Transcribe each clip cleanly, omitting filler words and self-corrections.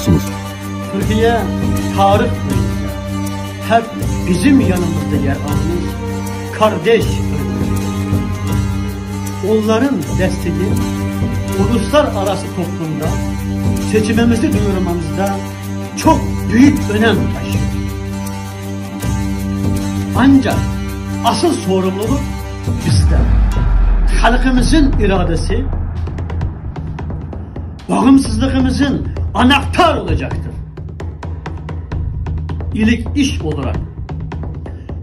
olacaksınız? Türkiye tarih boyunca hep bizim yanımızda yer almış kardeş ülkeler. Onların desteği uluslararası toplumda seçimimizi duyurmamızda çok büyük önem taşıyor. Ancak asıl sorumluluk bizde. Halkımızın iradesi bağımsızlığımızın anahtar olacaktır. İlk iş olarak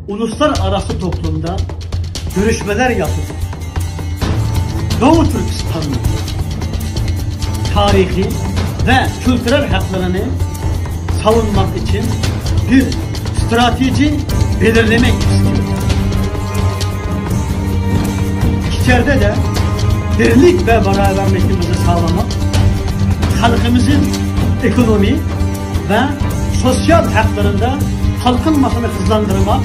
uluslararası toplumda görüşmeler yapıp Doğu Türkistan'ın tarihi ve kültürel haklarını savunmak için bir strateji belirlemek istiyor. İçeride de birlik ve beraberliğimizi sağlamak, halkımızın ekonomi ve sosyal haklarında kalkınmasını hızlandırmak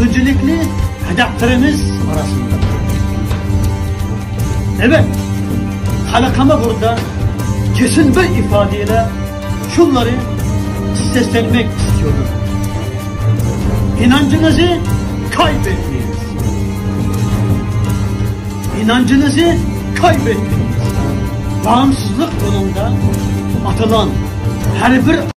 öncelikli hedeflerimiz arasında. Evet, halkıma burada kesin bir ifadeyle şunları seslenmek istiyorum. İnancınızı kaybetmeyiniz. İnancınızı kaybetmeyiniz. Bağımsızlık yolunda atılan her bir